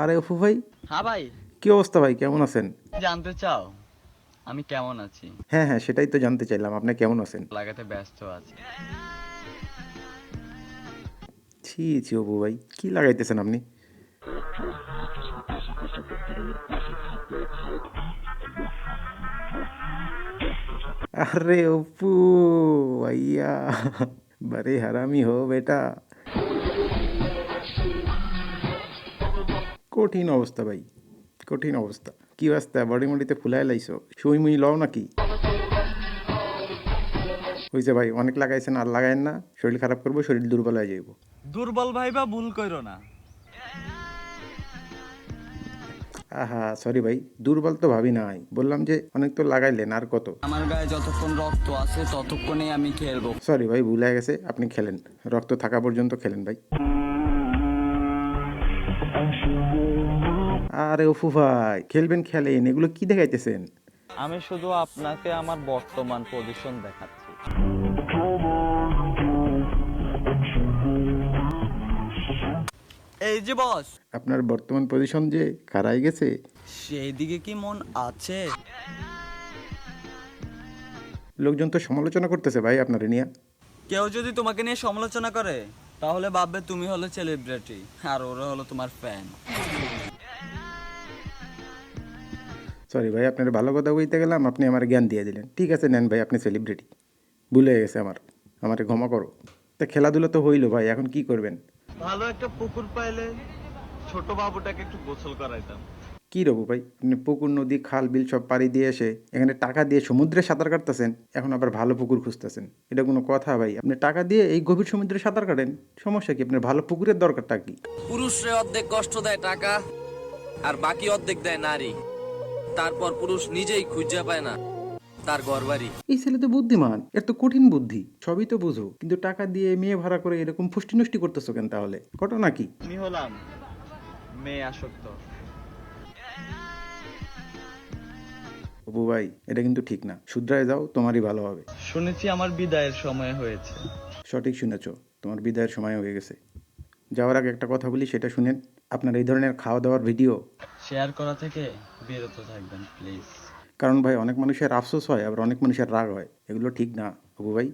আরে অপু ভাই, হ্যাঁ ভাই, কি অবস্থা ভাই, কেমন আছেন? জানতে চাও আমি কেমন আছি? হ্যাঁ হ্যাঁ, সেটাই তো জানতে চাইলাম, আপনি কেমন আছেন? লাগাতে ব্যস্ত আছি। ছি ছি অপু ভাই, কি লাগাইতেছেন আপনি? আরে অপু ভাইয়া, বারে হারামি হো বেটা। কঠিন অবস্থা ভাই, কঠিন অবস্থা। কি অবস্থা, বডি মডিতে ফুলাই লাইছো, সুই মুই লও নাকি? হয়েছে ভাই, অনেক লাগাইছেন, আর লাগায়েন না, শরীর খারাপ করবো, শরীর দুর্বল হয়ে যাইব। দুর্বল ভাইবা ভুল কইরো না। আহা সরি ভাই, দুর্বল তো ভাবি নাই, বললাম যে অনেক তো লাগাইলেন, আর কত? আমার গায়ে যতক্ষণ রক্ত আছে ততক্ষণে আমি খেলবো। সরি ভাই, ভুল হয়ে গেছে, আপনি খেলেন, রক্ত থাকা পর্যন্ত খেলেন ভাই। আরে অফু ভাই, খেলবেন খেলেন, এগুলো কি দেখাইতেছেন? আমি শুধু আপনাকে আমার বর্তমান পজিশন দেখাচ্ছি। এই যে বস, আপনার বর্তমান পজিশন যে খারাই গেছে। সেই দিকে কি মন আছে? লোকজন তো সমালোচনা করতেছে ভাই আপনার নিয়ে। কেউ যদি তোমাকে নিয়ে সমালোচনা করে তাহলে ভাববে তুমি হলো সেলিব্রিটি আর ওরা হলো তোমার ফ্যান। সরি ভাই, আপনার ভালো কথা বলতে গেলাম, আপনি আমার জ্ঞান দিয়ে দিলেন। ঠিক আছে নেন ভাই, আপনি সেলিব্রিটি, ভুলে গেছে আমারে ক্ষমা করো। তা খেলাধুলা তো হইলো ভাই, এখন কি করবেন? ভালো একটা পুকুর পাইলে ছোট বাবুটাকে একটু গোসল করাইতাম। কি রবু ভাই, আপনি পুকুর নদী খাল বিল সব পাড়ি দিয়ে এসে এখানে টাকা দিয়ে সমুদ্রে সাঁতার কাটতেছেন, এখন আবার ভালো পুকুর খুঁজতেছেন? এটা কোনো কথা ভাই? আপনি টাকা দিয়ে এই গভীর সমুদ্রে সাঁতার কাটেন, সমস্যা কি? আপনার ভালো পুকুরের দরকারটা কি? পুরুষরে অর্ধেক কষ্ট দেয় টাকা আর বাকি অর্ধেক দেয় নারী। তারপর পুরুষ নিজেই খুঁজে পায় না তার ঘরবাড়ি। এই ছেলে তো বুদ্ধিমান, এর তো কঠিন বুদ্ধি, সবই তো বুঝো, কিন্তু টাকা দিয়ে মেয়ে ভাড়া করে এরকম ফুষ্টি নষ্টি করতেছো কেন তাহলে? ঘটনা কি? আমি হলাম মেয়ে আসক্ত। অপু ভাই, এটা কিন্তু ঠিক না, শুধরায় যাও, তোমারই ভালো হবে। শুনেছি আমার বিদায়ের সময় হয়েছে। সঠিক শুনেছ, তোমার বিদায়ের সময় হয়ে গেছে। যাওয়ার আগে একটা কথা বলি, সেটা শুনেন। আপনার এই ধরনের খাওয়া দাওয়ার ভিডিও, শেয়ার করা থেকে বিরত থাকবেন প্লিজ। কারণ ভাই অনেক মানুষের আফসোস হয়, আবার অনেক মানুষের রাগ হয়, এগুলো ঠিক না অপু ভাই।